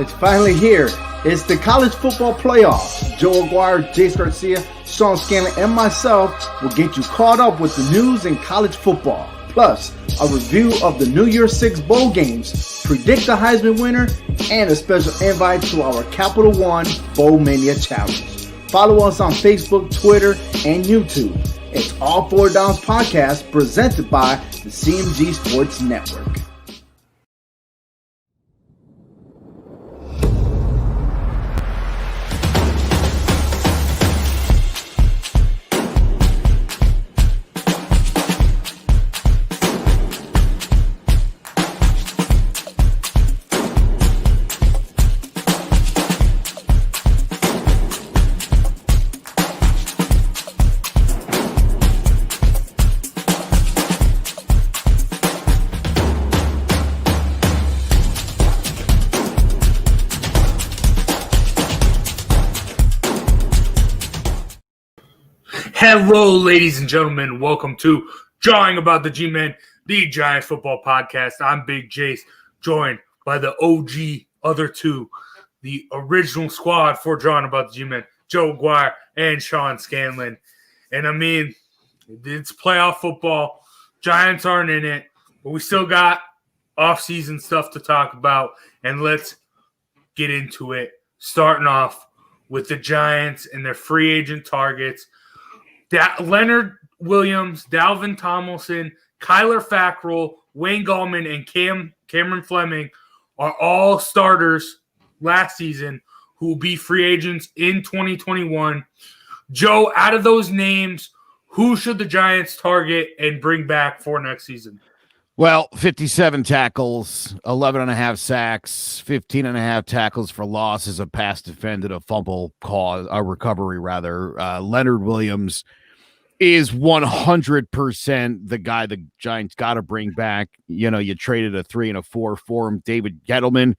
It's finally here. It's the college football playoffs. Joe Aguirre, Jace Garcia, Sean Scanlon, and myself will get you caught up with the news in college football. Plus, a review of the New Year's Six bowl games, predict the Heisman winner, and a special invite to our Capital One Bowl Mania Challenge. Follow us on Facebook, Twitter, and YouTube. It's All Four Downs Podcast presented by the CMG Sports Network. Hello, ladies and gentlemen. Welcome to Jawing About the G-Men, the Giants Football Podcast. I'm Big Jace, joined by the OG other two, the original squad for Jawing About the G-Men, Joe Aguirre and Sean Scanlon. And I mean, it's playoff football. Giants aren't in it, but we still got off-season stuff to talk about. And let's get into it, starting off with the Giants and their free agent targets. Leonard Williams, Dalvin Tomlinson, Kyler Fackrell, Wayne Gallman, and Cameron Fleming are all starters last season who will be free agents in 2021. Joe, out of those names, who should the Giants target and bring back for next season? Well, 57 tackles, 11.5 sacks, 15.5 tackles for losses, a pass defended, a fumble cause, a recovery rather. Leonard Williams is 100% the guy the Giants got to bring back. You know, you traded a 3 and a 4 for him. David Gettleman,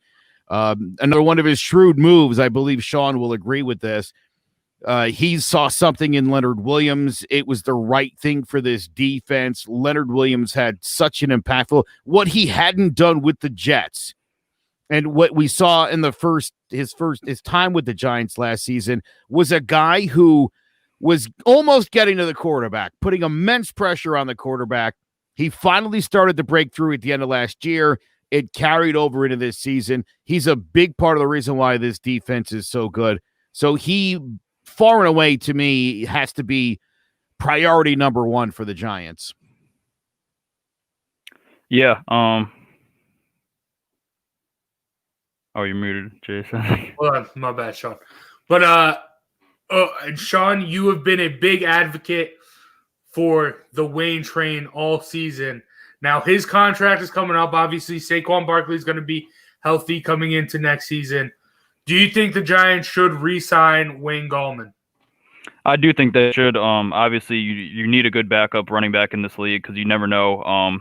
another one of his shrewd moves. I believe Sean will agree with this. He saw something in Leonard Williams. It was the right thing for this defense. Leonard Williams had such an impactful, what he hadn't done with the Jets. And what we saw in his time with the Giants last season was a guy who was almost getting to the quarterback, putting immense pressure on the quarterback. He finally started to break through at the end of last year. It carried over into this season. He's a big part of the reason why this defense is so good. So he, far and away, to me, has to be priority number one for the Giants. Yeah. Oh, you're muted, Jason. Hold on, my bad, Sean. But Sean, you have been a big advocate for the Wayne train all season. Now, his contract is coming up. Obviously, Saquon Barkley is going to be healthy coming into next season. Do you think the Giants should re-sign Wayne Gallman? I do think they should. Obviously, you need a good backup running back in this league because you never know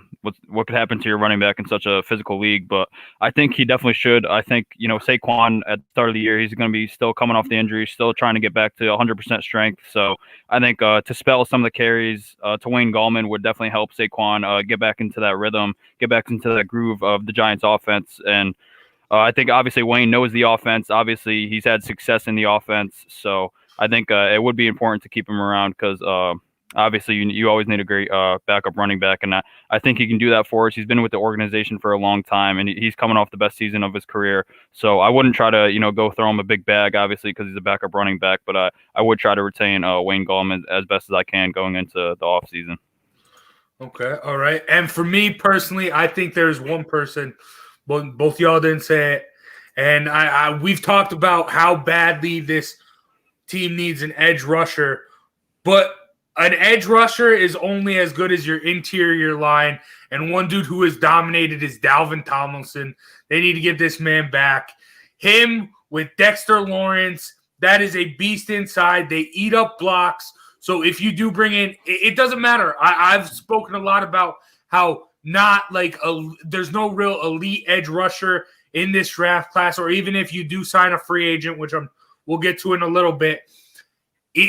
what could happen to your running back in such a physical league. But I think he definitely should. I think, Saquon at the start of the year, he's going to be still coming off the injury, still trying to get back to 100% strength. So I think to spell some of the carries to Wayne Gallman would definitely help Saquon get back into that rhythm, get back into that groove of the Giants offense. And I think obviously Wayne knows the offense. Obviously, he's had success in the offense. So I think it would be important to keep him around because obviously you always need a great backup running back. And I think he can do that for us. He's been with the organization for a long time, and he's coming off the best season of his career. So I wouldn't try to, go throw him a big bag, obviously, because he's a backup running back. But I would try to retain Wayne Gallman as best as I can going into the offseason. Okay, all right. And for me personally, I think there's one person, but both y'all didn't say it. And we've talked about how badly this team needs an edge rusher, but an edge rusher is only as good as your interior line, and one dude who has dominated is Dalvin Tomlinson. They need to get this man back. Him with Dexter Lawrence, that is a beast inside. They eat up blocks. So if you do bring in, it doesn't matter. I've spoken a lot about how there's no real elite edge rusher in this draft class, or even if you do sign a free agent, which we'll get to in a little bit.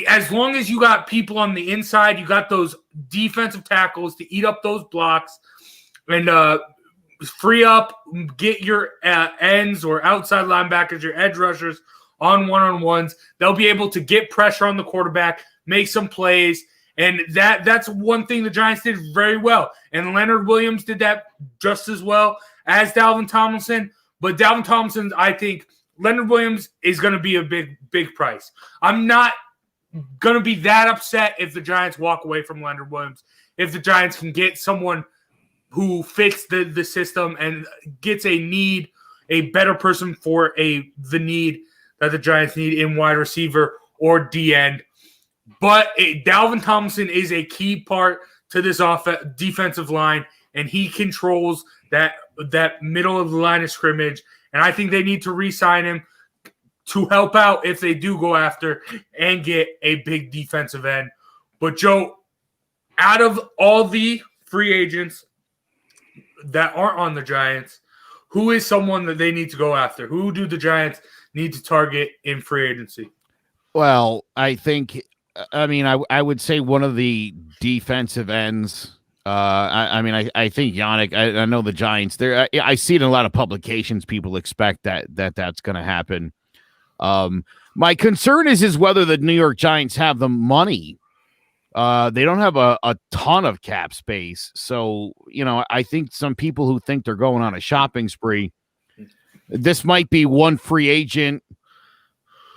As long as you got people on the inside, you got those defensive tackles to eat up those blocks. And free up, get your ends or outside linebackers, your edge rushers on one-on-ones. They'll be able to get pressure on the quarterback, make some plays, and that's one thing the Giants did very well. And Leonard Williams did that just as well as Dalvin Tomlinson. But Dalvin Tomlinson, I think Leonard Williams is going to be a big price. I'm not going to be that upset if the Giants walk away from Leonard Williams, if the Giants can get someone who fits the system and gets a better person for the need that the Giants need in wide receiver or D-end. But Dalvin Tomlinson is a key part to this defensive line, and he controls that middle of the line of scrimmage. And I think they need to re-sign him to help out if they do go after and get a big defensive end. But, Joe, out of all the free agents that aren't on the Giants, who is someone that they need to go after? Who do the Giants need to target in free agency? Well, I think, I would say one of the defensive ends. I think Yannick, I know the Giants there. I see it in a lot of publications. People expect that's going to happen. My concern is whether the New York Giants have the money. They don't have a ton of cap space. So, I think some people who think they're going on a shopping spree, this might be one free agent,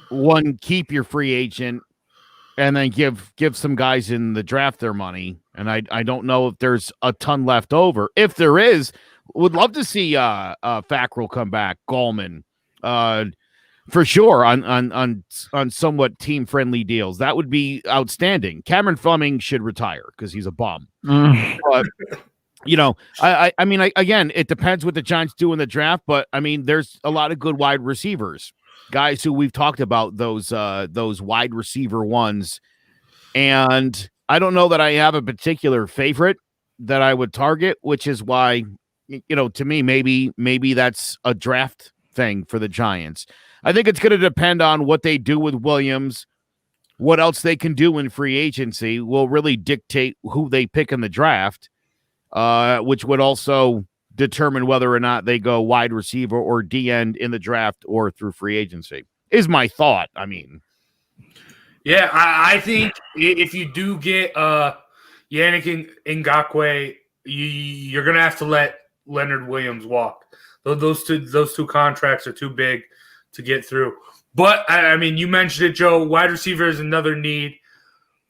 one keep your free agent, and then give some guys in the draft their money. And I don't know if there's a ton left over. If there is, would love to see Fackrell come back, Gallman, for sure on somewhat team-friendly deals. That would be outstanding. Cameron Fleming should retire because he's a bum. But, again, it depends what the Giants do in the draft. But, there's a lot of good wide receivers, guys who we've talked about, those wide receiver ones. And I don't know that I have a particular favorite that I would target, which is why, to me, maybe that's a draft thing for the Giants. I think it's going to depend on what they do with Williams. What else they can do in free agency will really dictate who they pick in the draft, which would also determine whether or not they go wide receiver or D-end in the draft or through free agency, is my thought. Yeah, I think if you do get Yannick Ngakoue, you're going to have to let Leonard Williams walk. Those two contracts are too big to get through. But, you mentioned it, Joe. Wide receiver is another need.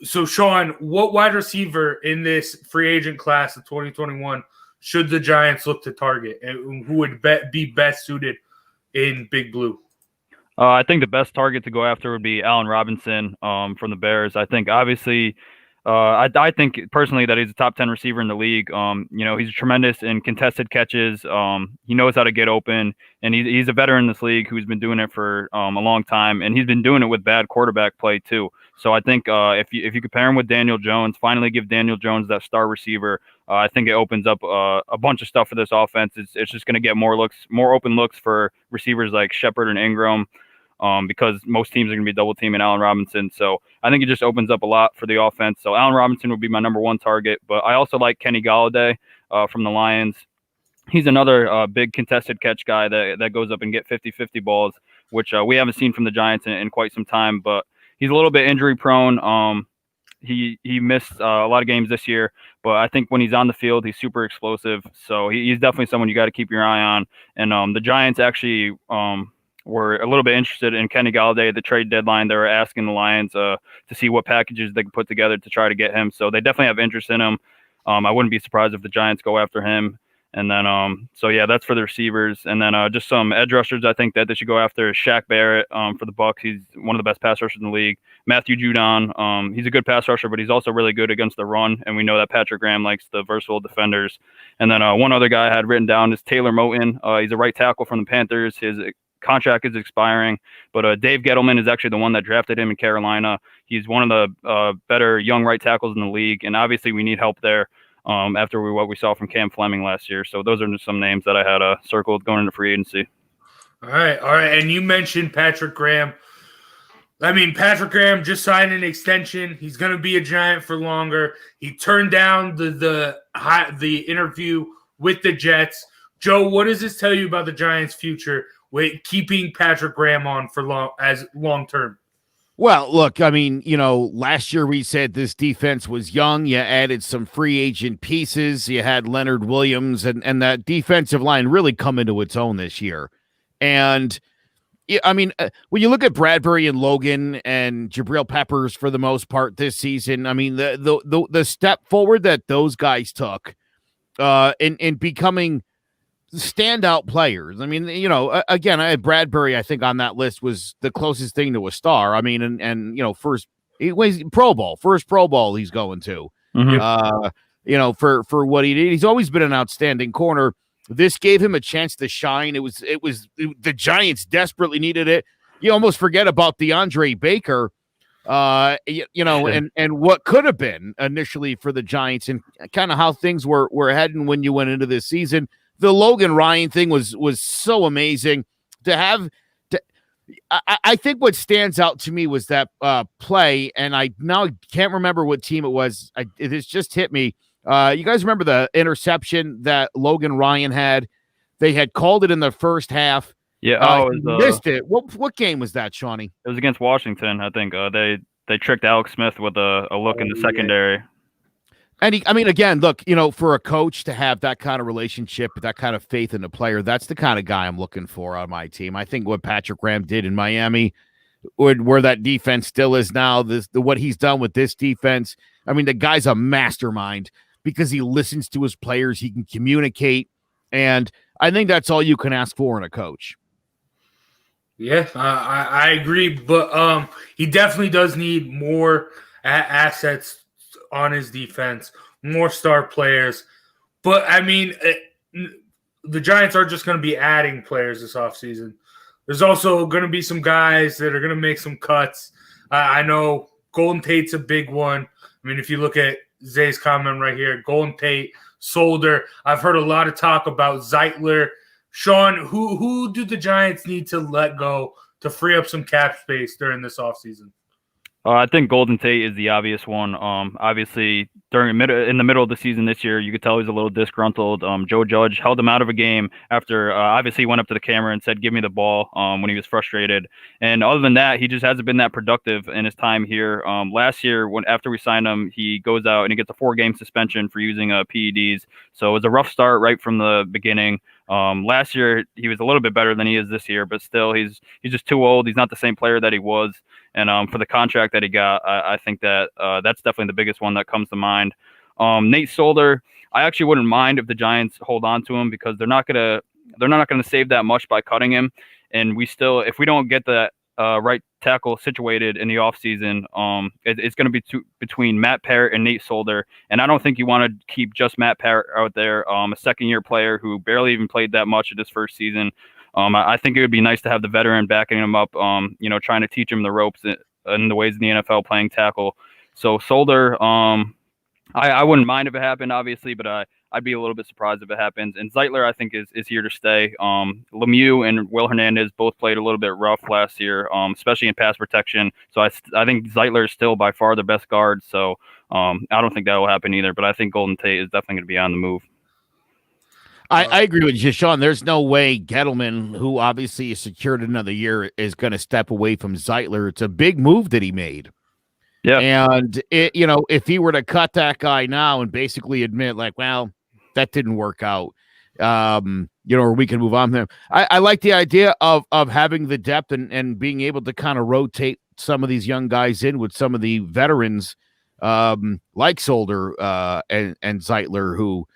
So, Sean, what wide receiver in this free agent class of 2021 should the Giants look to target? And who would be best suited in Big Blue? I think the best target to go after would be Allen Robinson from the Bears. I think, obviously, I think personally that he's a top 10 receiver in the league. He's tremendous in contested catches. He knows how to get open, and he's a veteran in this league who's been doing it for a long time, and he's been doing it with bad quarterback play too. So I think if you compare him with Daniel Jones, finally give Daniel Jones that star receiver, I think it opens up a bunch of stuff for this offense. It's just going to get more open looks for receivers like Shepard and Ingram. Because most teams are going to be double teaming Allen Robinson. So I think it just opens up a lot for the offense. So Allen Robinson would be my number one target, but I also like Kenny Golladay from the Lions. He's another big contested catch guy that goes up and get 50-50 balls, which we haven't seen from the Giants in quite some time, but he's a little bit injury prone. He missed a lot of games this year, but I think when he's on the field, he's super explosive. So he's definitely someone you got to keep your eye on. And the Giants actually were a little bit interested in Kenny Golladay at the trade deadline. They were asking the Lions to see what packages they could put together to try to get him. So they definitely have interest in him. I wouldn't be surprised if the Giants go after him. And then, that's for the receivers. And then just some edge rushers I think that they should go after is Shaq Barrett for the Bucs. He's one of the best pass rushers in the league. Matthew Judon, he's a good pass rusher, but he's also really good against the run. And we know that Patrick Graham likes the versatile defenders. And then one other guy I had written down is Taylor Moton. He's a right tackle from the Panthers. His contract is expiring, but Dave Gettleman is actually the one that drafted him in Carolina. He's one of the better young right tackles in the league, and obviously we need help there after what we saw from Cam Fleming last year. So those are just some names that I had circled going into free agency. All right. And you mentioned Patrick Graham. Patrick Graham just signed an extension. He's going to be a Giant for longer. He turned down the interview with the Jets, Joe, what does this tell you about the Giants' future with keeping Patrick Graham on for long term? Well, look, I mean, last year we said this defense was young. You added some free agent pieces. You had Leonard Williams, and that defensive line really come into its own this year. And I mean, when you look at Bradbury and Logan and Jabril Peppers for the most part this season, I mean, the step forward that those guys took in becoming standout players. I mean, again, I had Bradbury, I think, on that list was the closest thing to a star. I mean, and first first Pro Bowl he's going to, for what he did. He's always been an outstanding corner. This gave him a chance to shine. The Giants desperately needed it. You almost forget about DeAndre Baker, and what could have been initially for the Giants and kind of how things were heading when you went into this season. The Logan Ryan thing was so amazing to have. I think what stands out to me was that play, and I now can't remember what team it was. It just hit me. You guys remember the interception that Logan Ryan had? They had called it in the first half. Yeah, missed it. What game was that, Shawnee? It was against Washington, I think. They tricked Alex Smith with a look in the secondary. And again, look, for a coach to have that kind of relationship, that kind of faith in a player, that's the kind of guy I'm looking for on my team. I think what Patrick Graham did in Miami, where that defense still is now, what he's done with this defense, I mean, the guy's a mastermind because he listens to his players, he can communicate, and I think that's all you can ask for in a coach. Yeah, I agree, but he definitely does need more assets on his defense, more star players. But, I mean, the Giants aren't just going to be adding players this offseason. There's also going to be some guys that are going to make some cuts. I know Golden Tate's a big one. I mean, if you look at Zay's comment right here, Golden Tate, Solder. I've heard a lot of talk about Zeitler. Sean, who do the Giants need to let go to free up some cap space during this offseason? I think Golden Tate is the obvious one. Obviously, in the middle of the season this year, you could tell he's a little disgruntled. Joe Judge held him out of a game after obviously he went up to the camera and said, "Give me the ball," when he was frustrated. And other than that, he just hasn't been that productive in his time here. Last year, after we signed him, he goes out and he gets a 4-game suspension for using PEDs. So it was a rough start right from the beginning. Last year, he was a little bit better than he is this year, but still, he's just too old. He's not the same player that he was. And for the contract that he got, I think that that's definitely the biggest one that comes to mind. Nate Solder, I actually wouldn't mind if the Giants hold on to him because they're not gonna save that much by cutting him. And if we don't get that right tackle situated in the offseason, it's going to be between Matt Parrott and Nate Solder. And I don't think you want to keep just Matt Parrott out there, a second-year player who barely even played that much of his first season. I think it would be nice to have the veteran backing him up, trying to teach him the ropes and the ways in the NFL playing tackle. So Solder, I wouldn't mind if it happened, obviously, but I'd be a little bit surprised if it happens. And Zeitler, I think, is here to stay. Lemieux and Will Hernandez both played a little bit rough last year, especially in pass protection. So I think Zeitler is still by far the best guard. So I don't think that will happen either. But I think Golden Tate is definitely going to be on the move. I agree with you, Sean. There's no way Gettleman, who obviously is secured another year, is going to step away from Zeitler. It's a big move that he made. Yeah. And, if he were to cut that guy now and basically admit, like, well, that didn't work out, or we can move on from him. I like the idea of having the depth and being able to kind of rotate some of these young guys in with some of the veterans like Solder and Zeitler who,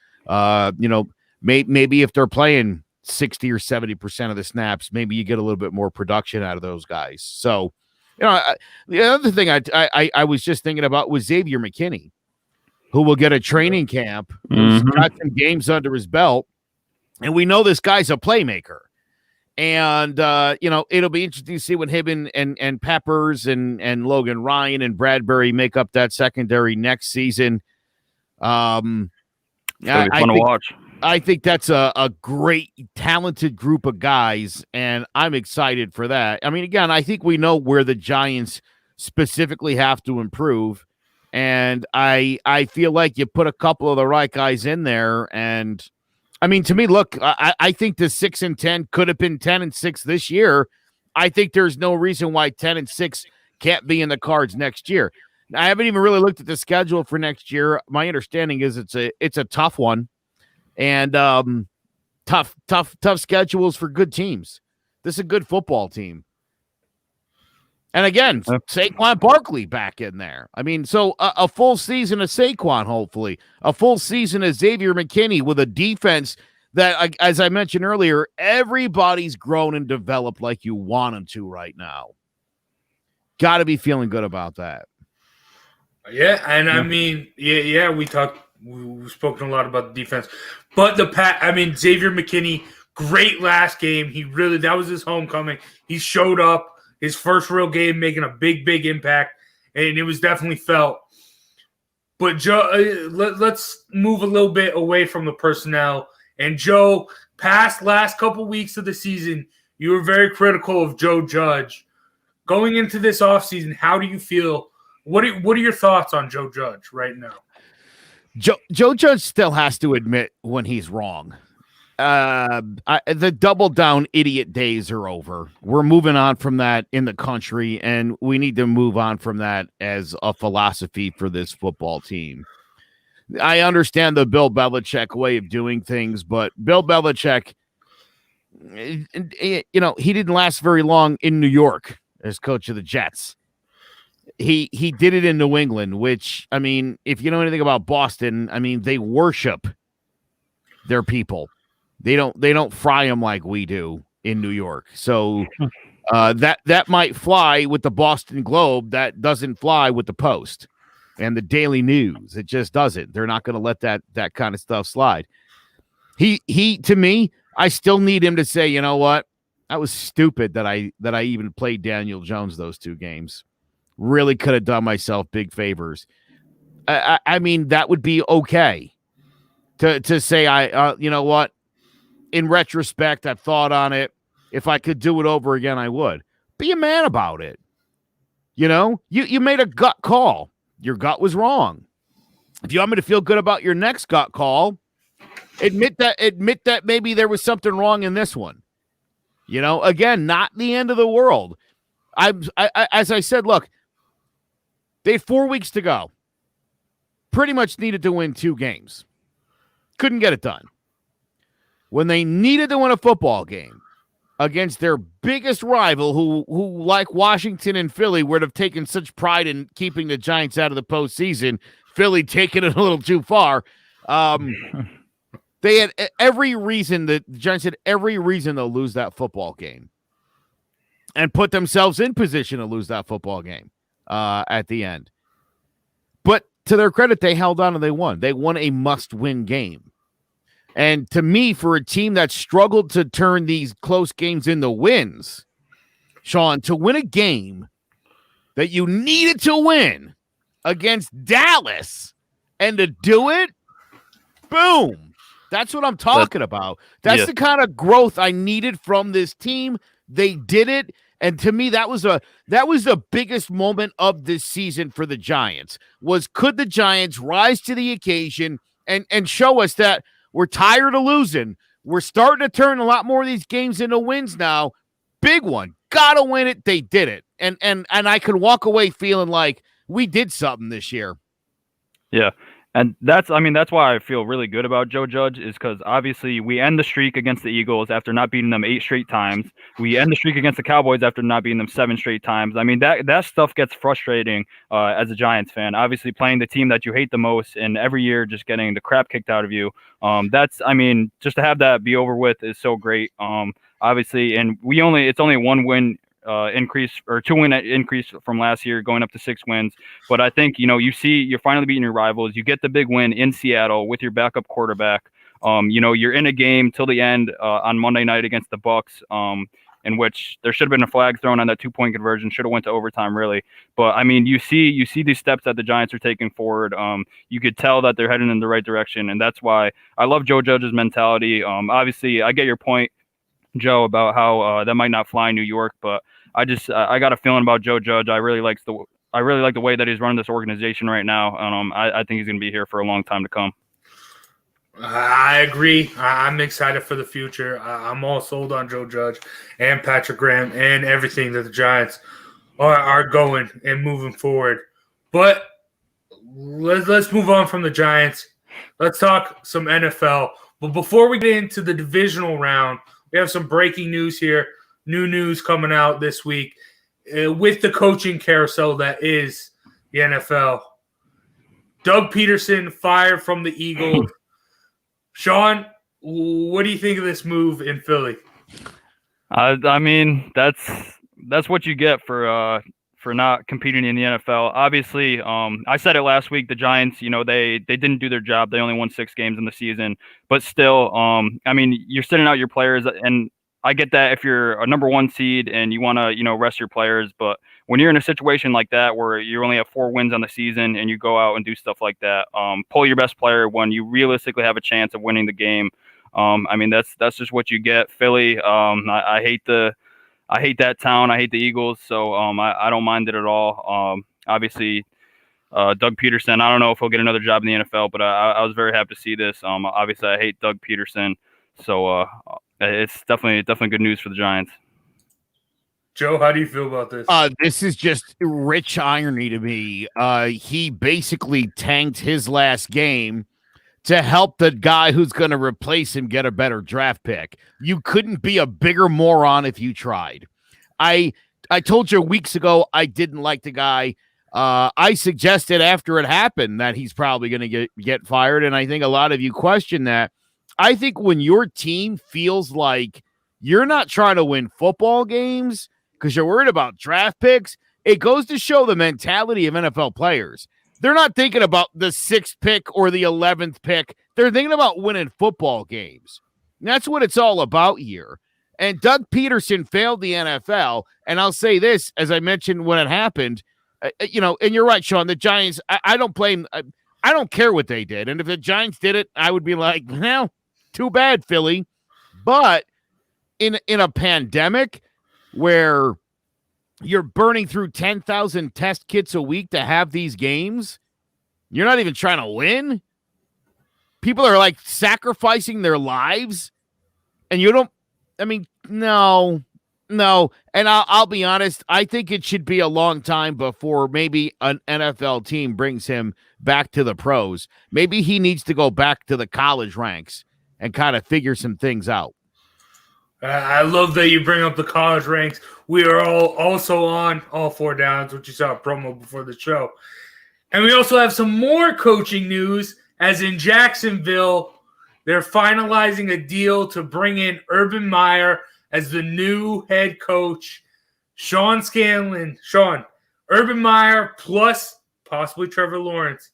maybe if they're playing 60 or 70% of the snaps, maybe you get a little bit more production out of those guys. So, the other thing I was just thinking about was Xavier McKinney, who will get a training camp, who's got some games under his belt, and we know this guy's a playmaker. And, it'll be interesting to see when him and Peppers and Logan Ryan and Bradbury make up that secondary next season. It's fun to watch. I think that's a great, talented group of guys, and I'm excited for that. I mean, again, I think we know where the Giants specifically have to improve, and I feel like you put a couple of the right guys in there, and I mean, to me, look, I think the 6-10 could have been 10-6 this year. I think there's no reason why 10-6 can't be in the cards next year. I haven't even really looked at the schedule for next year. My understanding is it's a tough one, and tough schedules for good teams. This is a good football team. And again, Saquon Barkley back in there. I mean, so a full season of Saquon, hopefully. A full season of Xavier McKinney with a defense that, as I mentioned earlier, everybody's grown and developed like you want them to right now. Got to be feeling good about that. Yeah, and I mean, we've spoken a lot about the defense. But Xavier McKinney, great last game. That was his homecoming. He showed up. His first real game, making a big impact, and it was definitely felt. But Joe, let's move a little bit away from the personnel. And Joe, last couple weeks of the season, you were very critical of Joe Judge. Going into this offseason, how do you feel? What are your thoughts on Joe Judge right now? Joe Judge still has to admit when he's wrong. The double down idiot days are over. We're moving on from that in the country, and we need to move on from that as a philosophy for this football team. I understand the Bill Belichick way of doing things, but Bill Belichick, he didn't last very long in New York as coach of the Jets. He did it in New England, which, I mean, if you know anything about Boston, I mean, they worship their people. They don't fry them like we do in New York. So that might fly with the Boston Globe. That doesn't fly with the Post and the Daily News. It just doesn't. They're not going to let that kind of stuff slide. He to me, I still need him to say, you know what? That was stupid that I even played Daniel Jones those 2 games. Really could have done myself big favors. I mean, that would be okay to say, you know what? In retrospect, I've thought on it. If I could do it over again, I would. Be a man about it. You know, you made a gut call. Your gut was wrong. If you want me to feel good about your next gut call, admit that maybe there was something wrong in this one. You know, again, not the end of the world. As I said, look, they had 4 weeks to go. Pretty much needed to win 2 games. Couldn't get it done. When they needed to win a football game against their biggest rival, who like Washington and Philly would have taken such pride in keeping the Giants out of the postseason, Philly taking it a little too far. They had every reason, the Giants had every reason to lose that football game and put themselves in position to lose that football game at the end. But to their credit, they held on and they won. They won a must-win game. And to me, for a team that struggled to turn these close games into wins, Sean, to win a game that you needed to win against Dallas and to do it, boom. That's what I'm talking about. That's the kind of growth I needed from this team. They did it. And to me, that was the biggest moment of this season for the Giants, was could the Giants rise to the occasion and show us that we're tired of losing. We're starting to turn a lot more of these games into wins now. Big one. Gotta win it. They did it. And I can walk away feeling like we did something this year. Yeah. And that's why I feel really good about Joe Judge, is because obviously we end the streak against the Eagles after not beating them 8 straight times. We end the streak against the Cowboys after not beating them 7 straight times. I mean, that stuff gets frustrating as a Giants fan. Obviously playing the team that you hate the most and every year just getting the crap kicked out of you. Just to have that be over with is so great. Obviously, and it's only 1 win increase or 2-win increase from last year, going up to 6 wins. But I think, you're finally beating your rivals. You get the big win in Seattle with your backup quarterback. You're in a game till the end on Monday night against the Bucs, in which there should have been a flag thrown on that 2-point conversion, should have went to overtime, really. But I mean, you see these steps that the Giants are taking forward. You could tell that they're heading in the right direction, and that's why I love Joe Judge's mentality. Obviously, I get your point, Joe, about how that might not fly in New York, but I got a feeling about Joe Judge. I really like the way that he's running this organization right now. I think he's going to be here for a long time to come. I agree. I'm excited for the future. I'm all sold on Joe Judge and Patrick Graham and everything that the Giants are going and moving forward. But let's move on from the Giants. Let's talk some NFL. But before we get into the divisional round, we have some breaking news here. New news coming out this week with the coaching carousel that is the NFL. Doug Pederson fired from the Eagles. Sean, what do you think of this move in Philly? I mean, that's what you get for not competing in the NFL. Obviously, I said it last week. The Giants, they didn't do their job. They only won 6 games in the season, but still, I mean, you're sitting out your players, and I get that if you're a number 1 seed and you want to, rest your players, but when you're in a situation like that where you only have 4 wins on the season and you go out and do stuff like that, pull your best player when you realistically have a chance of winning the game. I mean, that's just what you get. Philly, I hate that town. I hate the Eagles, so I don't mind it at all. Obviously, Doug Pederson, I don't know if he'll get another job in the NFL, but I was very happy to see this. Obviously, I hate Doug Pederson, so it's definitely good news for the Giants. Joe, how do you feel about this? This is just rich irony to me. He basically tanked his last game to help the guy who's going to replace him get a better draft pick. You couldn't be a bigger moron if you tried. I told you weeks ago I didn't like the guy. I suggested after it happened that he's probably going to get fired, and I think a lot of you question that. I think when your team feels like you're not trying to win football games because you're worried about draft picks, it goes to show the mentality of NFL players. They're not thinking about the 6th pick or the 11th pick. They're thinking about winning football games. And that's what it's all about here. And Doug Pederson failed the NFL. And I'll say this, as I mentioned when it happened, and you're right, Sean, the Giants, I don't blame, I don't care what they did. And if the Giants did it, I would be like, well, too bad, Philly. But in a pandemic where you're burning through 10,000 test kits a week to have these games, you're not even trying to win. People are like sacrificing their lives, and you don't. I mean, no. And I'll be honest. I think it should be a long time before maybe an NFL team brings him back to the pros. Maybe he needs to go back to the college ranks and kind of figure some things out. I love that you bring up the college ranks. We are also on All 4 Downs, which you saw a promo before the show. And we also have some more coaching news, as in Jacksonville, they're finalizing a deal to bring in Urban Meyer as the new head coach. Sean, Urban Meyer plus possibly Trevor Lawrence.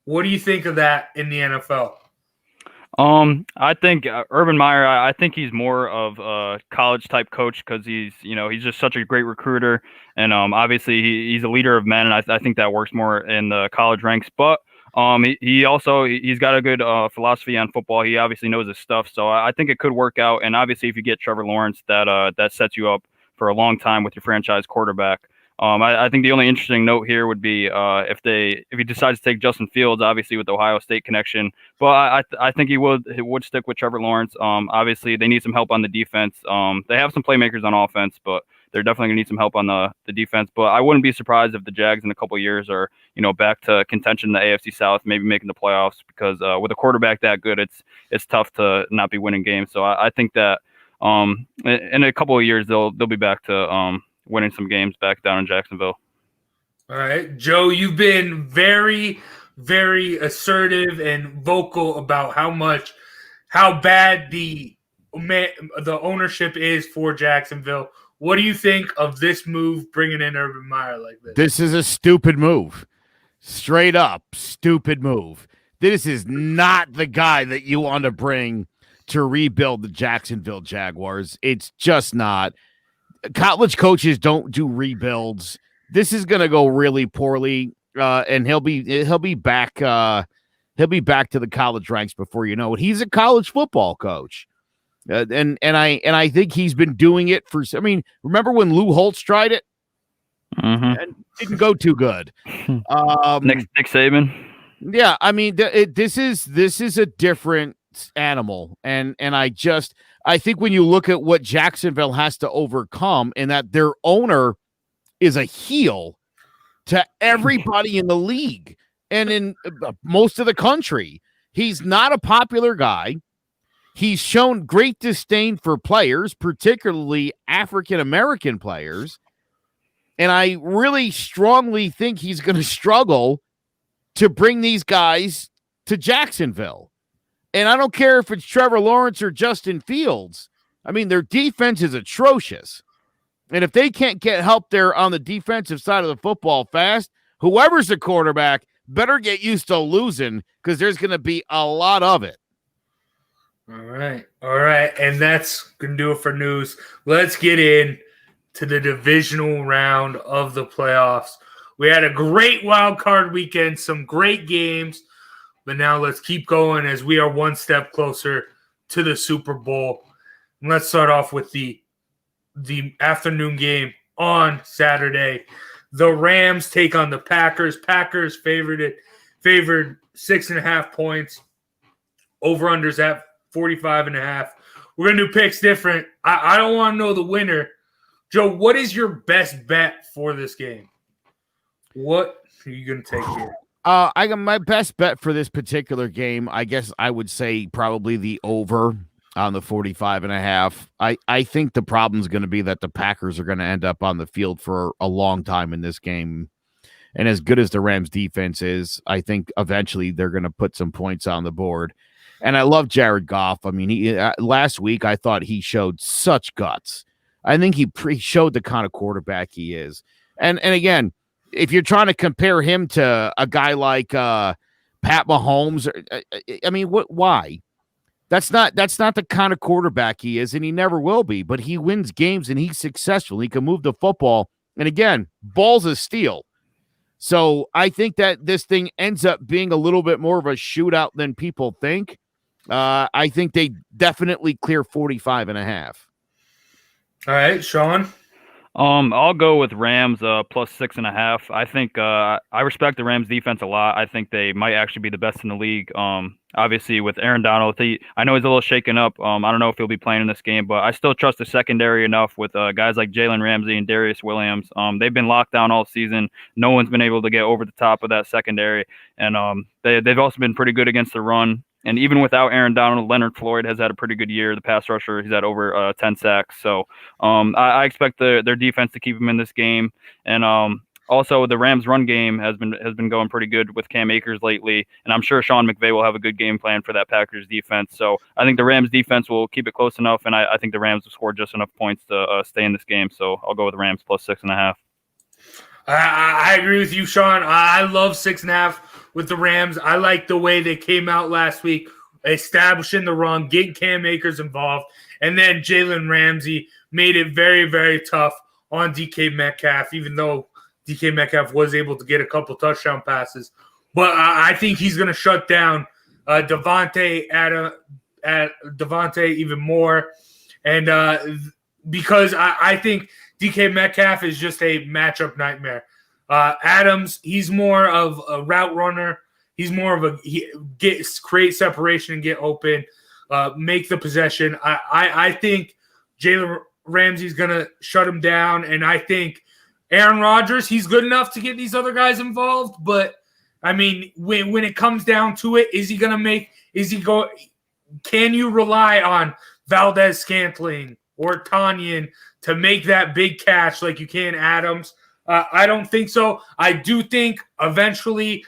What do you think of that in the NFL? I think Urban Meyer, I think he's more of a college type coach because he's just such a great recruiter, and obviously he's a leader of men, and I think that works more in the college ranks. But he's got a good philosophy on football. He obviously knows his stuff, so I think it could work out. And obviously, if you get Trevor Lawrence, that sets you up for a long time with your franchise quarterback. I think the only interesting note here would be if he decides to take Justin Fields, obviously with the Ohio State connection. But I think he would stick with Trevor Lawrence. Obviously, they need some help on the defense. They have some playmakers on offense, but they're definitely going to need some help on the defense. But I wouldn't be surprised if the Jags in a couple of years are back to contention in the AFC South, maybe making the playoffs, because with a quarterback that good, it's tough to not be winning games. So I think that in a couple of years they'll be back to winning some games back down in Jacksonville. All right, Joe, you've been very, very assertive and vocal about how bad the ownership is for Jacksonville. What do you think of this move, bringing in Urban Meyer like this? This is a stupid move. Straight up, stupid move. This is not the guy that you want to bring to rebuild the Jacksonville Jaguars. It's just not. College coaches don't do rebuilds. This is going to go really poorly, and he'll be back. He'll be back to the college ranks before you know it. He's a college football coach, and I think he's been doing it for. I mean, remember when Lou Holtz tried it? Mm-hmm. And didn't go too good. Nick Saban. Yeah, I mean, this is a different animal. And I think when you look at what Jacksonville has to overcome, and that their owner is a heel to everybody in the league and in most of the country. He's not a popular guy. He's shown great disdain for players, particularly African-American players. And I really strongly think he's going to struggle to bring these guys to Jacksonville. And I don't care if it's Trevor Lawrence or Justin Fields. I mean, their defense is atrocious. And if they can't get help there on the defensive side of the football fast, whoever's the quarterback better get used to losing, because there's going to be a lot of it. All right. And that's going to do it for news. Let's get in to the divisional round of the playoffs. We had a great wild card weekend, some great games, but now let's keep going as we are one step closer to the Super Bowl. And let's start off with the afternoon game on Saturday. The Rams take on the Packers. Packers favored 6.5 points. Over-unders at 45.5. We're going to do picks different. I don't want to know the winner. Joe, what is your best bet for this game? What are you going to take here? I got my best bet for this particular game. I guess I would say probably the over on the 45.5. I think the problem is going to be that the Packers are going to end up on the field for a long time in this game. And as good as the Rams defense is, I think eventually they're going to put some points on the board. And I love Jared Goff. I mean, last week I thought he showed such guts. I think he showed the kind of quarterback he is. And again, if you're trying to compare him to a guy like Pat Mahomes, I mean, why? That's not the kind of quarterback he is, and he never will be. But he wins games, and he's successful. He can move the football. And again, balls of steel. So I think that this thing ends up being a little bit more of a shootout than people think. I think they definitely clear 45.5. All right, Sean. I'll go with Rams plus 6.5. I think I respect the Rams defense a lot. I think they might actually be the best in the league. Obviously with Aaron Donald, I know he's a little shaken up. I don't know if he'll be playing in this game, but I still trust the secondary enough with guys like Jalen Ramsey and Darius Williams. They've been locked down all season. No one's been able to get over the top of that secondary, and they've also been pretty good against the run. And even without Aaron Donald, Leonard Floyd has had a pretty good year. The pass rusher, he's had over 10 sacks. So I expect their defense to keep him in this game. And also the Rams' run game has been going pretty good with Cam Akers lately. And I'm sure Sean McVay will have a good game plan for that Packers defense. So I think the Rams' defense will keep it close enough, and I think the Rams will score just enough points to stay in this game. So I'll go with the Rams plus 6.5. I agree with you, Sean. I love 6.5 with the Rams. I like the way they came out last week, establishing the run, getting Cam Akers involved, and then Jalen Ramsey made it very, very tough on DK Metcalf, even though DK Metcalf was able to get a couple touchdown passes. But I think he's going to shut down Devontae even more. And because I think DK Metcalf is just a matchup nightmare. Adams, he's more of a route runner. He's more of create separation and get open, make the possession. I think Jalen Ramsey's going to shut him down, and I think Aaron Rodgers, he's good enough to get these other guys involved. But I mean, when it comes down to it, can you rely on Valdez-Scantling or Tanyan to make that big catch like you can Adams? I don't think so. I do think eventually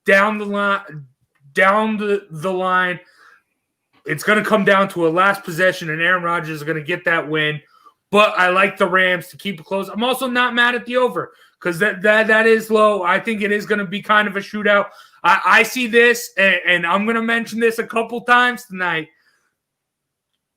down the line, it's going to come down to a last possession, and Aaron Rodgers is going to get that win. But I like the Rams to keep it close. I'm also not mad at the over because that is low. I think it is going to be kind of a shootout. I see this, and I'm going to mention this a couple times tonight.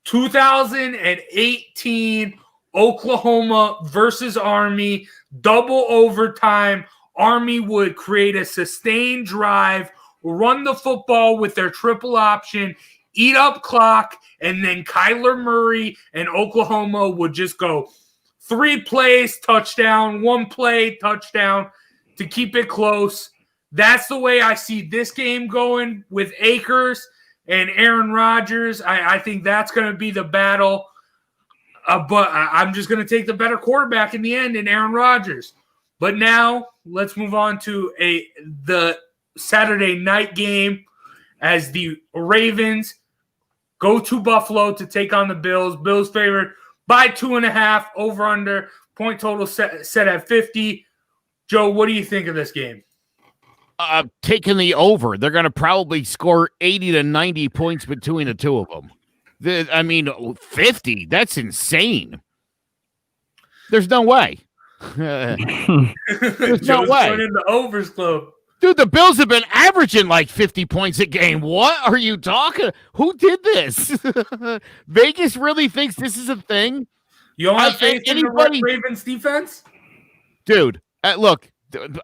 2018 Oklahoma versus Army, double overtime. Army would create a sustained drive, run the football with their triple option, eat up clock, and then Kyler Murray and Oklahoma would just go 3 plays, touchdown, 1 play, touchdown to keep it close. That's the way I see this game going with Akers and Aaron Rodgers. I think that's going to be the battle. But I'm just going to take the better quarterback in the end in Aaron Rodgers. But now let's move on to the Saturday night game as the Ravens go to Buffalo to take on the Bills. Bills favored by 2.5, over under, point total set at 50. Joe, what do you think of this game? Taking the over. They're going to probably score 80 to 90 points between the two of them. 50, that's insane. There's no way. There's no way. In the overs club. Dude, the Bills have been averaging like 50 points a game. What are you talking? Who did this? Vegas really thinks this is a thing? You don't have faith in the Ravens defense? Dude, look,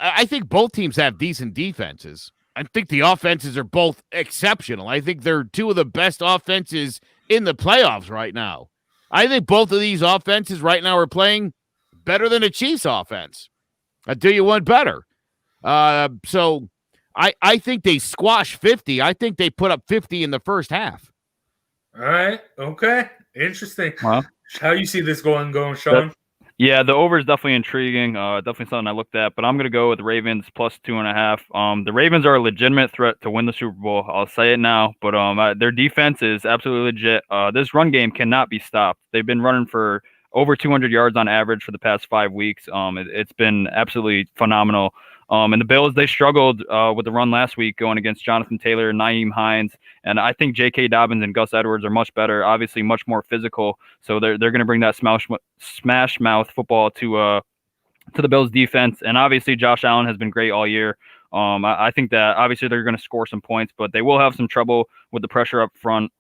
I think both teams have decent defenses. I think the offenses are both exceptional. I think they're two of the best offenses in the playoffs right now. I think both of these offenses right now are playing better than the Chiefs offense. I'll do you one better. So I think they squash 50. I think they put up 50 in the first half. All right. Okay. Interesting. Wow. How you see this going, Sean? Yeah, the over is definitely intriguing. Definitely something I looked at, but I'm going to go with Ravens plus 2.5. The Ravens are a legitimate threat to win the Super Bowl. I'll say it now, but their defense is absolutely legit. This run game cannot be stopped. They've been running for over 200 yards on average for the past 5 weeks. It's been absolutely phenomenal. And the Bills, they struggled with the run last week going against Jonathan Taylor and Nyheim Hines. And I think J.K. Dobbins and Gus Edwards are much better, obviously much more physical. So they're going to bring that smash mouth football to the Bills defense. And obviously Josh Allen has been great all year. I think that obviously they're going to score some points, but they will have some trouble with the pressure up front.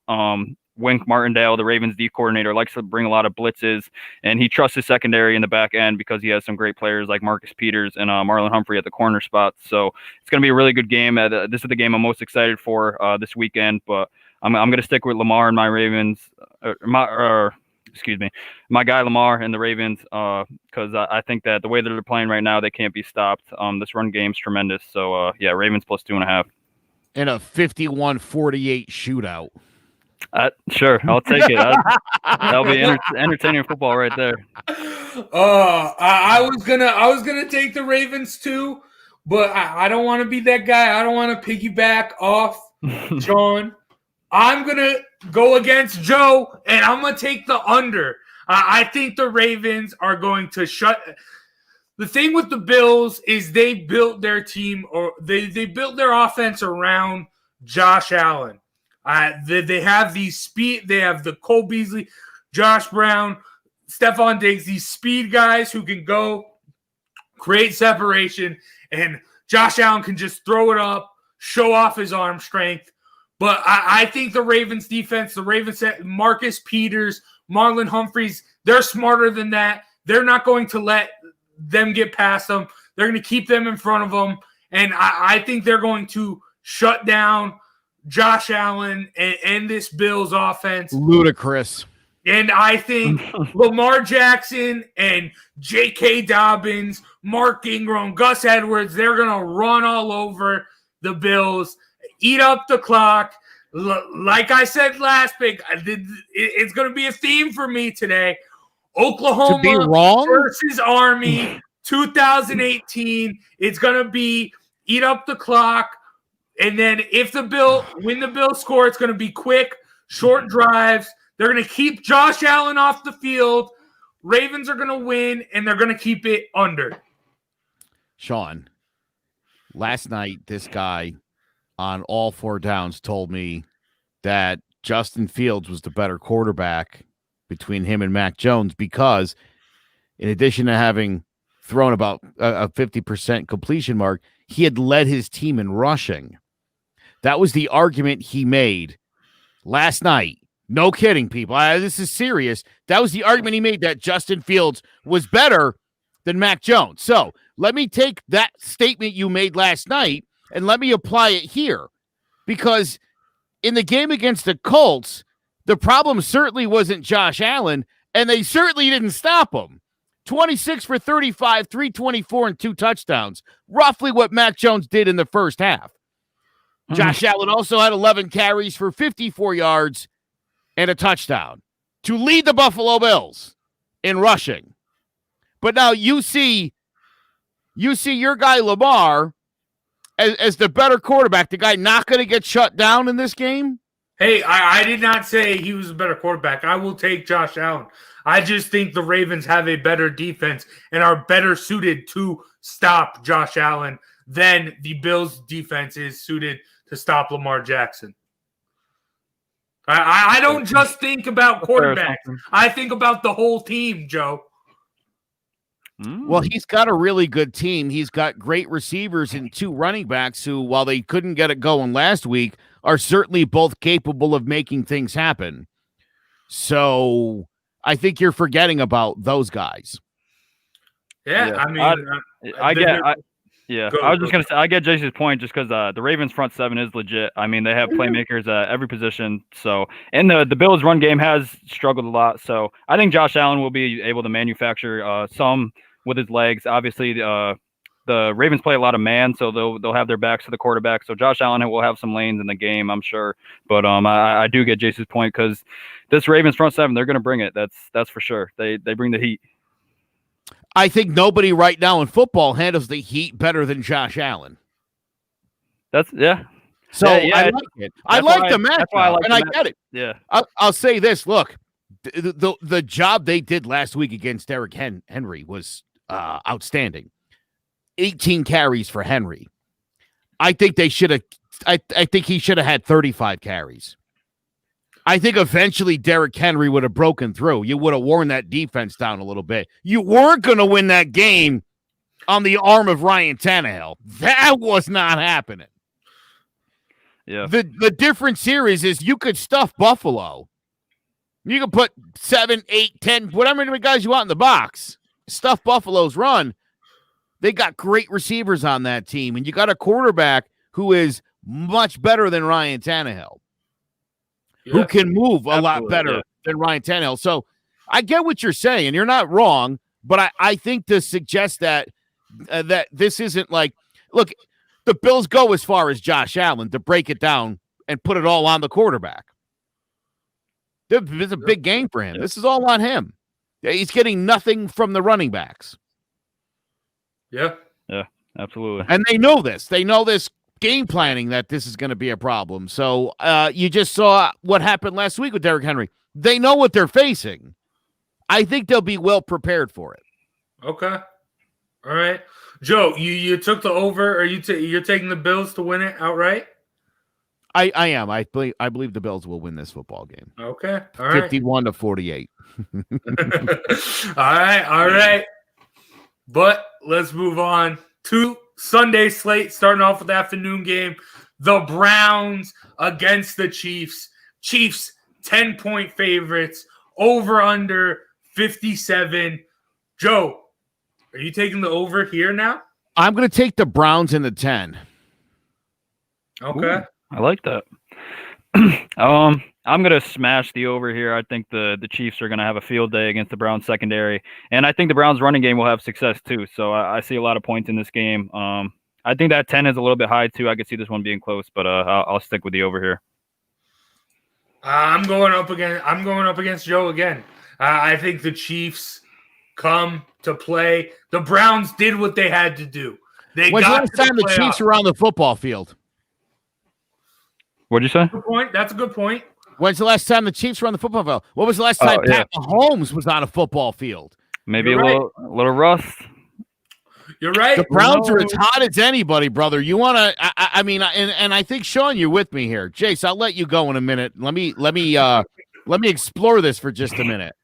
Wink Martindale, the Ravens D coordinator, likes to bring a lot of blitzes, and he trusts his secondary in the back end because he has some great players like Marcus Peters and Marlon Humphrey at the corner spots. So it's going to be a really good game. This is the game I'm most excited for this weekend, but I'm going to stick with Lamar and my Ravens, my guy Lamar and the Ravens, because I think that the way that they're playing right now, they can't be stopped. This run game's tremendous. So, Ravens plus 2.5. In a 51-48 shootout. Sure, I'll take it. That'll be entertaining football right there. I was gonna take the Ravens too, but I don't want to be that guy. I don't want to piggyback off John. I'm gonna go against Joe, and I'm gonna take the under. I think the Ravens are going to shut. The thing with the Bills is they built their team, or they built their offense around Josh Allen. They have these speed. They have the Cole Beasley, Josh Brown, Stephon Diggs, these speed guys who can go create separation, and Josh Allen can just throw it up, show off his arm strength. But I think the Ravens defense, the Ravens, Marcus Peters, Marlon Humphreys, they're smarter than that. They're not going to let them get past them. They're going to keep them in front of them, and I think they're going to shut down Josh Allen and this Bills offense. Ludicrous. And I think Lamar Jackson and J.K. Dobbins, Mark Ingram, Gus Edwards, they're going to run all over the Bills, eat up the clock. Like I said last week, it's going to be a theme for me today. Oklahoma versus Army 2018. It's going to be eat up the clock. And then when the Bills score, it's going to be quick, short drives. They're going to keep Josh Allen off the field. Ravens are going to win, and they're going to keep it under. Sean, last night, this guy on all 4 downs told me that Justin Fields was the better quarterback between him and Mac Jones because in addition to having thrown about a 50% completion mark, he had led his team in rushing. That was the argument he made last night. No kidding, people. This is serious. That was the argument he made, that Justin Fields was better than Mac Jones. So let me take that statement you made last night and let me apply it here. Because in the game against the Colts, the problem certainly wasn't Josh Allen, and they certainly didn't stop him. 26 for 35, 324, and 2 touchdowns. Roughly what Mac Jones did in the first half. Josh Allen also had 11 carries for 54 yards and a touchdown to lead the Buffalo Bills in rushing. But now you see your guy Lamar as the better quarterback, the guy not going to get shut down in this game. Hey, I did not say he was a better quarterback. I will take Josh Allen. I just think the Ravens have a better defense and are better suited to stop Josh Allen than the Bills' defense is suited to stop Lamar Jackson. I don't just think about quarterbacks. I think about the whole team, Joe. Well, he's got a really good team. He's got great receivers and 2 running backs who, while they couldn't get it going last week, are certainly both capable of making things happen. So I think you're forgetting about those guys. Yeah. I mean, I was just going to say, I get Jason's point just because the Ravens front 7 is legit. I mean, they have playmakers at every position. So, and the Bills run game has struggled a lot. So I think Josh Allen will be able to manufacture some with his legs. Obviously, the Ravens play a lot of man, so they'll have their backs to the quarterback. So Josh Allen will have some lanes in the game, I'm sure. But I do get Jason's point because this Ravens front 7, they're going to bring it. That's for sure. They bring the heat. I think nobody right now in football handles the heat better than Josh Allen. So I like it. I like the matchup, and I get it. Yeah. I'll say this. Look, the job they did last week against Derrick Henry was outstanding. 18 carries for Henry. I think they should have. I think he should have had 35 carries. I think eventually Derrick Henry would have broken through. You would have worn that defense down a little bit. You weren't going to win that game on the arm of Ryan Tannehill. That was not happening. Yeah. The difference here is you could stuff Buffalo. You could put 7, 8, 10, whatever many guys you want in the box. Stuff Buffalo's run. They got great receivers on that team, and you got a quarterback who is much better than Ryan Tannehill. Who can move a lot better than Ryan Tannehill. So I get what you're saying. You're not wrong, but I think to suggest that that this isn't like, look, the Bills go as far as Josh Allen to break it down and put it all on the quarterback. It's a big game for him. This is all on him. He's getting nothing from the running backs. Yeah, absolutely. And they know this. They know this game planning that this is going to be a problem. So you just saw what happened last week with Derrick Henry. They know what they're facing. I think they'll be well prepared for it. Okay. All right. Joe, you took the over, or you're taking the Bills to win it outright? I am. I believe the Bills will win this football game. Okay. All right. 51-48. All right. But let's move on to Sunday slate, starting off with the afternoon game. The Browns against the Chiefs. Chiefs 10-point favorites, over under 57. Joe, are you taking the over here now? I'm going to take the Browns in the 10. Okay. Ooh, I like that. I'm going to smash the over here. I think the Chiefs are going to have a field day against the Browns secondary, and I think the Browns running game will have success too. So I see a lot of points in this game. I think that 10 is a little bit high too. I could see this one being close, but I'll stick with the over here. I'm going up against Joe again. I think the Chiefs come to play. The Browns did what they had to do. When's the last time the Chiefs were on the football field? What'd you say? Good point. That's a good point. When's the last time the Chiefs were on the football field? What was the last time Pat Mahomes was on a football field? Maybe a little rust. You're right. The Browns are as hot as anybody, brother. You want to? I mean, and I think Sean, you're with me here. Jace, I'll let you go in a minute. Let me explore this for just a minute.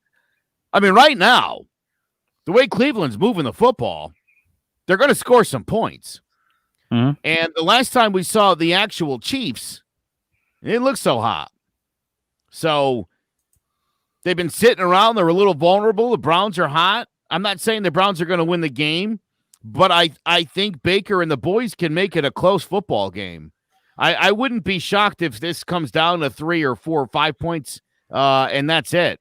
I mean, right now, the way Cleveland's moving the football, they're going to score some points. Mm-hmm. And the last time we saw the actual Chiefs, it didn't look so hot. So they've been sitting around. They're a little vulnerable. The Browns are hot. I'm not saying the Browns are going to win the game, but I think Baker and the boys can make it a close football game. I wouldn't be shocked if this comes down to 3 or 4 or 5 points, and that's it.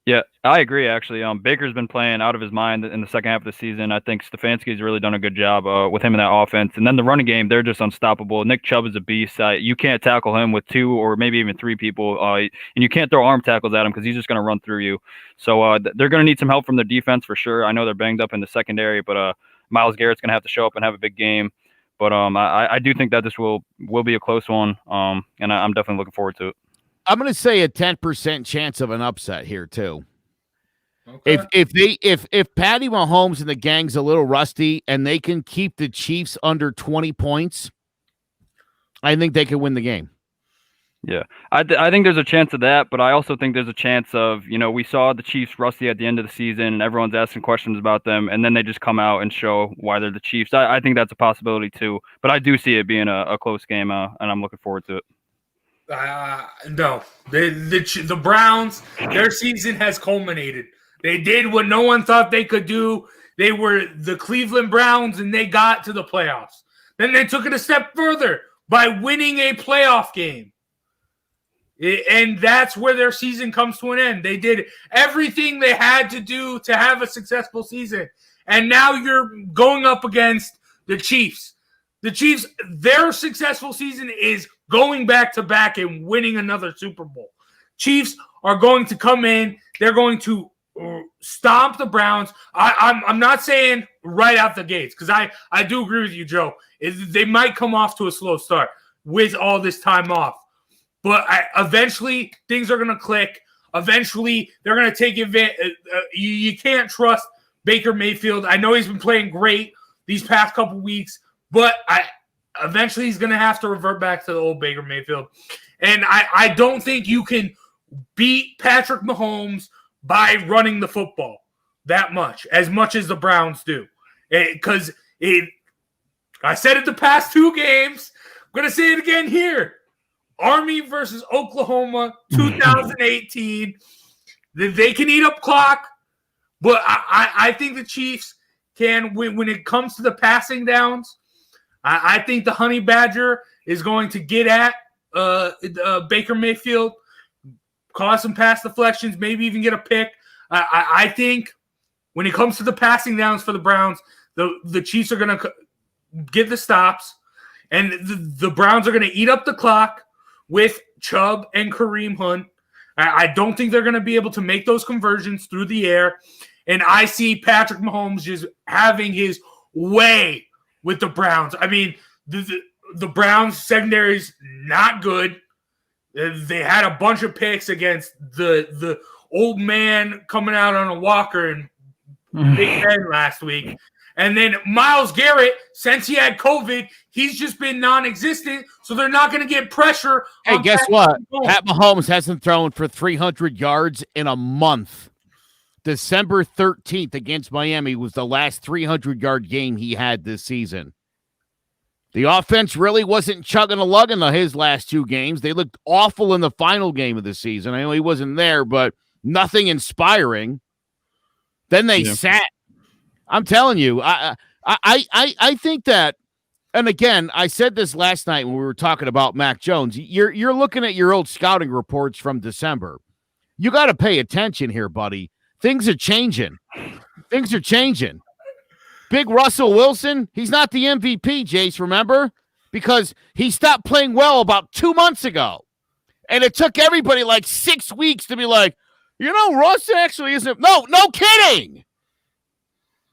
Yeah, I agree, actually. Baker's been playing out of his mind in the second half of the season. I think Stefanski's really done a good job with him in that offense. And then the running game, they're just unstoppable. Nick Chubb is a beast. You can't tackle him with 2 or maybe even 3 people. And you can't throw arm tackles at him because he's just going to run through you. So they're going to need some help from their defense for sure. I know they're banged up in the secondary, but Myles Garrett's going to have to show up and have a big game. But I do think that this will be a close one, and I'm definitely looking forward to it. I'm going to say a 10% chance of an upset here too. Okay. If Patty Mahomes and the gang's a little rusty and they can keep the Chiefs under 20 points, I think they can win the game. Yeah, I think there's a chance of that, but I also think there's a chance of, we saw the Chiefs rusty at the end of the season and everyone's asking questions about them, and then they just come out and show why they're the Chiefs. I think that's a possibility too, but I do see it being a close game, and I'm looking forward to it. No, the Browns, their season has culminated. They did what no one thought they could do. They were the Cleveland Browns, and they got to the playoffs. Then they took it a step further by winning a playoff game. And that's where their season comes to an end. They did everything they had to do to have a successful season. And now you're going up against the Chiefs. The Chiefs, their successful season is going back-to-back and winning another Super Bowl. Chiefs are going to come in. They're going to stomp the Browns. I'm not saying right out the gates because I do agree with you, Joe. They might come off to a slow start with all this time off. But eventually things are going to click. Eventually they're going to take advantage. You can't trust Baker Mayfield. I know he's been playing great these past couple weeks, but eventually he's going to have to revert back to the old Baker Mayfield. And I don't think you can beat Patrick Mahomes by running the football that much as the Browns do. Because I said it the past 2 games. I'm going to say it again here. Army versus Oklahoma 2018. They can eat up clock, but I think the Chiefs can, when it comes to the passing downs, I think the Honey Badger is going to get at Baker Mayfield, cause some pass deflections, maybe even get a pick. I think when it comes to the passing downs for the Browns, the Chiefs are going to get the stops, and the Browns are going to eat up the clock with Chubb and Kareem Hunt. I don't think they're going to be able to make those conversions through the air, and I see Patrick Mahomes just having his way with the Browns. I mean, the Browns secondary is not good. They had a bunch of picks against the old man coming out on a walker and Big Ben last week. And then Myles Garrett, since he had COVID, he's just been non-existent, so they're not going to get pressure. Hey, guess what? Pat Mahomes hasn't thrown for 300 yards in a month. December 13th against Miami was the last 300-yard game he had this season. The offense really wasn't chugging a lugging his last 2 games. They looked awful in the final game of the season. I know he wasn't there, but nothing inspiring. Then they sat. I'm telling you, I think that, and again, I said this last night when we were talking about Mac Jones. You're looking at your old scouting reports from December. You got to pay attention here, buddy. Things are changing. Big Russell Wilson, he's not the MVP, Jace, remember? Because he stopped playing well about 2 months ago. And it took everybody like 6 weeks to be like, Russ actually isn't. No kidding.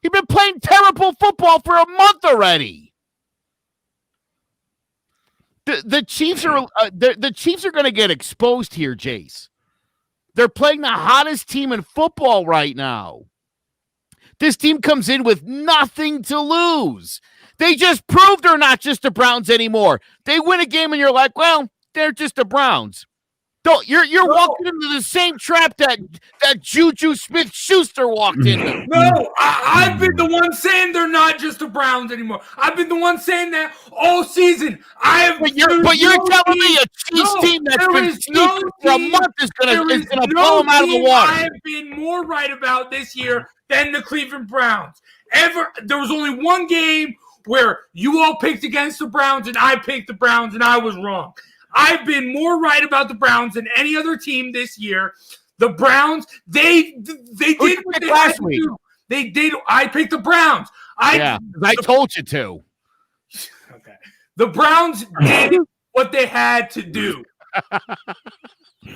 He's been playing terrible football for a month already. The Chiefs are the Chiefs are going to get exposed here, Jace. They're playing the hottest team in football right now. This team comes in with nothing to lose. They just proved they're not just the Browns anymore. They win a game and you're like, well, they're just the Browns. You're walking into the same trap that Juju Smith-Schuster walked into. No, I've been the one saying they're not just the Browns anymore. I've been the one saying that all season. But you're telling me a Chiefs team that's been sneaking for a month is gonna blow them out of the water. I have been more right about this year than the Cleveland Browns. There was only one game where you all picked against the Browns and I picked the Browns and I was wrong. I've been more right about the Browns than any other team this year. The Browns, they did what they had to do. They did. I picked the Browns. I told you to. Okay. The Browns did what they had to do.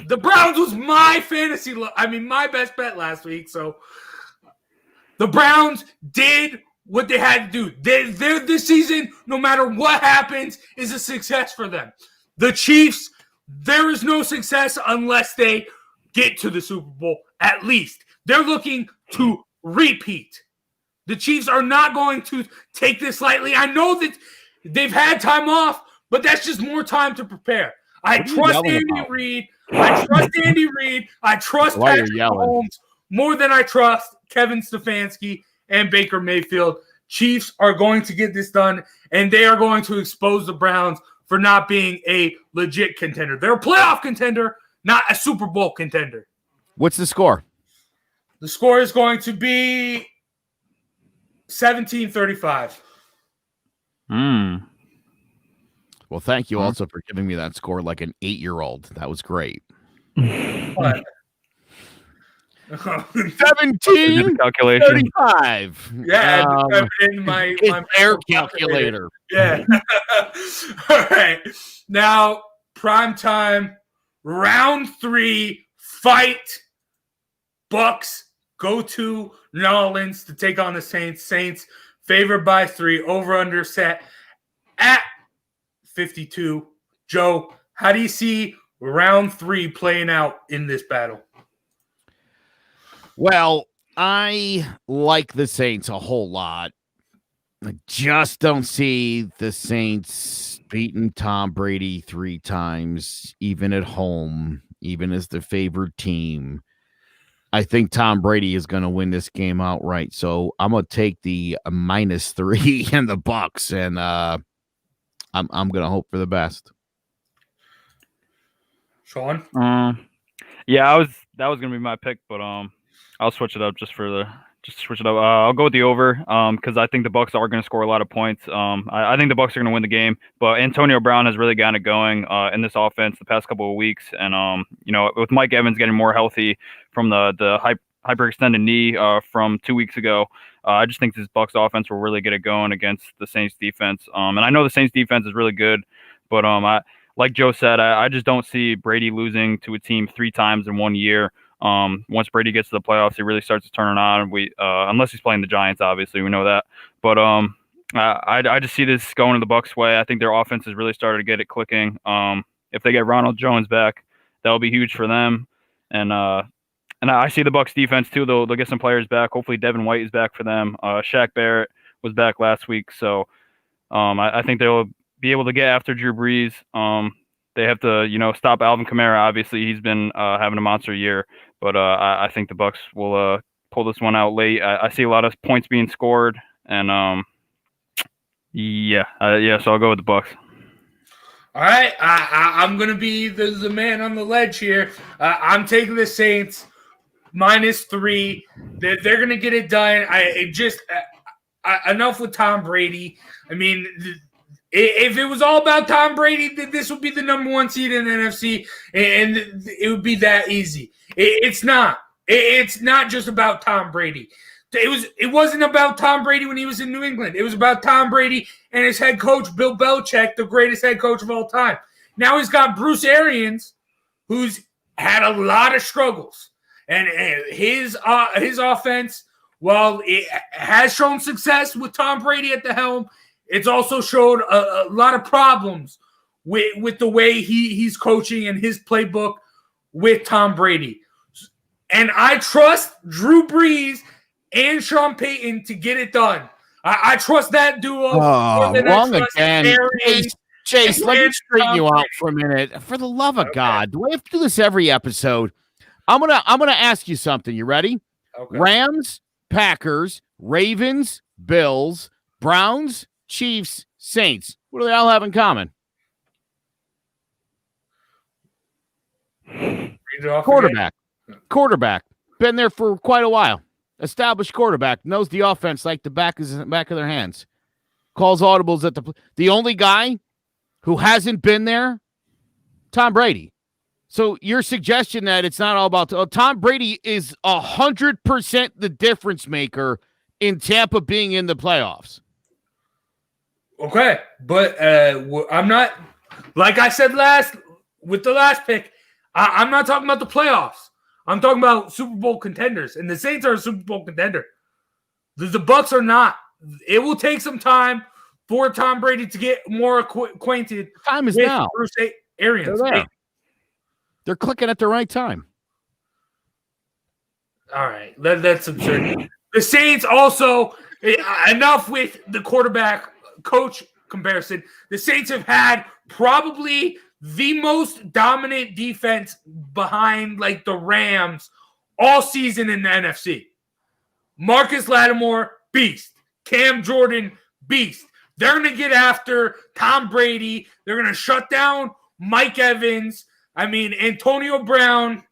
The Browns was my my best bet last week. So the Browns did what they had to do. They're this season, no matter what happens, is a success for them. The Chiefs, there is no success unless they get to the Super Bowl, at least. They're looking to repeat. The Chiefs are not going to take this lightly. I know that they've had time off, but that's just more time to prepare. I trust Andy Reid. I trust Patrick Mahomes more than I trust Kevin Stefanski and Baker Mayfield. Chiefs are going to get this done, and they are going to expose the Browns for not being a legit contender. They're a playoff contender, not a Super Bowl contender. What's the score? The score is going to be 17-35. Well, thank you also for giving me that score like an 8-year-old. That was great. What? 17-35. Yeah, in my air calculator. Yeah. All right. Now, prime time, round 3, fight. Bucs go to New Orleans to take on the Saints. Saints favored by 3, over-under set at 52. Joe, how do you see round 3 playing out in this battle? Well, I like the Saints a whole lot. I just don't see the Saints beating Tom Brady 3 times, even at home, even as the favored team. I think Tom Brady is going to win this game outright. So I'm going to take the -3 and the Bucs, and I'm going to hope for the best. Sean? Yeah, that was going to be my pick, but I'll switch it up just switch it up. I'll go with the over because I think the Bucs are going to score a lot of points. I think the Bucs are going to win the game, but Antonio Brown has really gotten it going in this offense the past couple of weeks, and with Mike Evans getting more healthy from the hyperextended knee from 2 weeks ago, I just think this Bucs offense will really get it going against the Saints defense. And I know the Saints defense is really good, but like Joe said, I just don't see Brady losing to a team 3 times in 1 year. Once Brady gets to the playoffs, he really starts to turn it on. Unless he's playing the Giants, obviously, we know that. But I just see this going to the Bucs' way. I think their offense has really started to get it clicking. If they get Ronald Jones back, that'll be huge for them. And I see the Bucs defense too. They'll get some players back. Hopefully, Devin White is back for them. Shaq Barrett was back last week, so I think they'll be able to get after Drew Brees. They have to, stop Alvin Kamara. Obviously, he's been having a monster year, but I think the Bucs will pull this one out late. I see a lot of points being scored, and so I'll go with the Bucs. All right, I'm gonna be the man on the ledge here. I'm taking the Saints -3. They're gonna get it done. Enough with Tom Brady. I mean. If it was all about Tom Brady, this would be the number 1 seed in the NFC, and it would be that easy. It's not. It's not just about Tom Brady. It wasn't about Tom Brady when he was in New England. It was about Tom Brady and his head coach, Bill Belichick, the greatest head coach of all time. Now he's got Bruce Arians, who's had a lot of struggles. And his offense, well, it has shown success with Tom Brady at the helm. It's also showed a lot of problems with the way he's coaching and his playbook with Tom Brady. And I trust Drew Brees and Sean Payton to get it done. I trust that duo. Wrong again. Chase, let me straighten you out for a minute. For the love of God, do we have to do this every episode? I'm gonna ask you something. You ready? Okay. Rams, Packers, Ravens, Bills, Browns, Chiefs, Saints. What do they all have in common? Quarterback. Been there for quite a while. Established quarterback. Knows the offense like the back of their hands. Calls audibles at the only guy who hasn't been there, Tom Brady. So your suggestion that it's not all about Tom Brady is 100% the difference maker in Tampa being in the playoffs. Okay, but I'm not, like I said with the last pick, I'm not talking about the playoffs. I'm talking about Super Bowl contenders, and the Saints are a Super Bowl contender. The Bucs are not. It will take some time for Tom Brady to get more acquainted. Time is with now. Bruce Arians. They're clicking at the right time. All right, that's absurd. The Saints also, enough with the quarterback coach comparison. The Saints have had probably the most dominant defense behind like the Rams all season in the NFC. Marcus Lattimore, beast. Cam Jordan, beast. They're going to get after Tom Brady. They're going to shut down Mike Evans. I mean, Antonio Brown.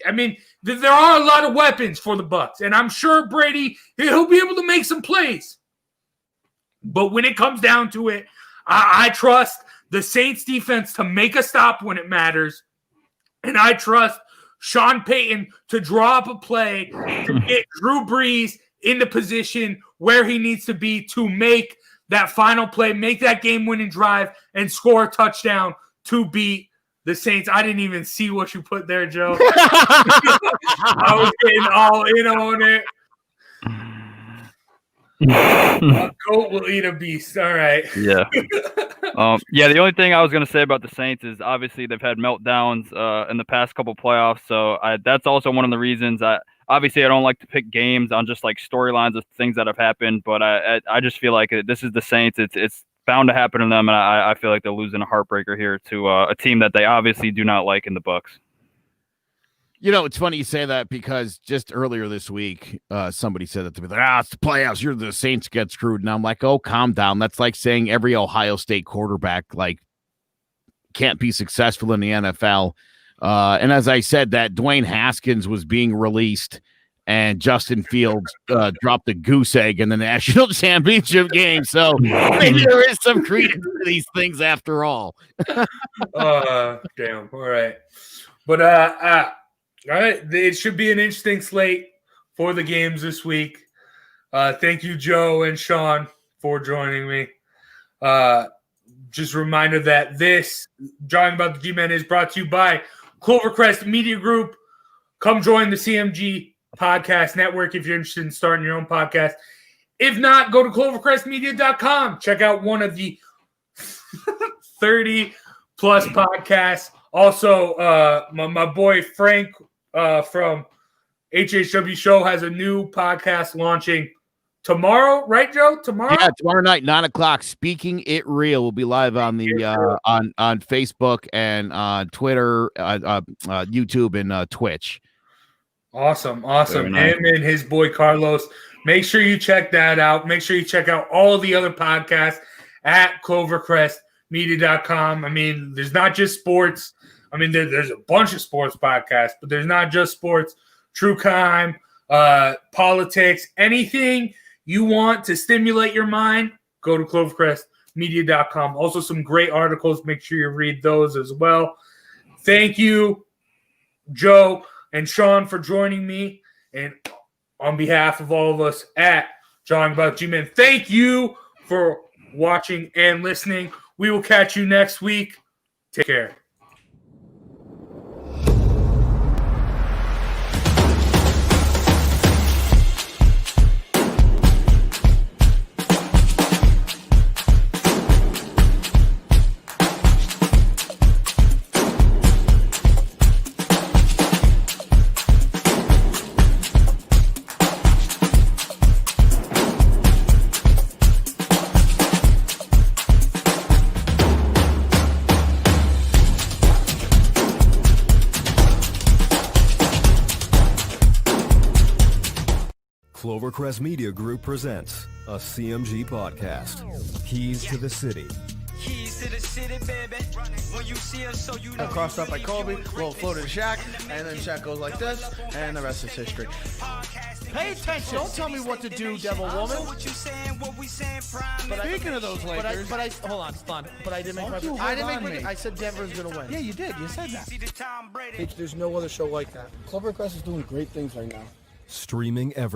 I mean, there are a lot of weapons for the Bucs, and I'm sure Brady, he'll be able to make some plays. But when it comes down to it, I trust the Saints defense to make a stop when it matters, and I trust Sean Payton to draw up a play to get Drew Brees in the position where he needs to be to make that final play, make that game-winning drive, and score a touchdown to beat the Saints. I didn't even see what you put there, Joe. I was getting all in on it. A goat will eat a beast. All right. Yeah. The only thing I was going to say about the Saints is obviously they've had meltdowns in the past couple playoffs. So that's also one of the reasons I don't like to pick games on just like storylines of things that have happened. But I just feel like this is the Saints. It's bound to happen to them. And I feel like they're losing a heartbreaker here to a team that they obviously do not like in the Bucs. You know, it's funny you say that because just earlier this week, somebody said that to me, it's the playoffs. You're the Saints get screwed. And I'm like, oh, calm down. That's like saying every Ohio State quarterback like can't be successful in the NFL. And as I said, that Dwayne Haskins was being released and Justin Fields dropped the goose egg in the national championship game. So maybe there is some credence to these things after all. Damn. All right. But all right, it should be an interesting slate for the games this week. Thank you, Joe and Sean, for joining me. Just a reminder that this Drawing About the G-Men is brought to you by Clovercrest Media Group. Come join the CMG Podcast Network if you're interested in starting your own podcast. If not, go to clovercrestmedia.com. Check out one of the 30-plus podcasts. Also, my boy Frank from HHW Show has a new podcast launching tomorrow, right, Joe? Tomorrow? Yeah, tomorrow night, 9:00. Speaking It Real will be live on the on Facebook and on Twitter, YouTube, and Twitch. Awesome. Nice. Him and his boy Carlos. Make sure you check that out. Make sure you check out all the other podcasts at clovercrestmedia.com. I mean, there's not just sports. I mean, there's a bunch of sports podcasts, but there's not just sports. True crime, politics, anything you want to stimulate your mind, go to clovercrestmedia.com. Also, some great articles. Make sure you read those as well. Thank you, Joe and Sean, for joining me. And on behalf of all of us at Drawing About G-Men, thank you for watching and listening. We will catch you next week. Take care. Clovercrest Media Group presents a CMG podcast. Keys to the City. Keys to the city, baby. When you see us, so you know. Crossed up by Kobe, little floated to Shaq, and then Shaq goes like this, and the rest is history. Pay attention. Don't tell me what to do, devil woman. What you saying, what we saying, prime. But Speaking of those Lakers, but I hold on. But I didn't make my. you I didn't hold make on my. me. I said Denver's gonna win. yeah, you did. You said that. See the Tom Brady. There's no other show like that. Clovercrest is doing great things right now. Streaming everywhere.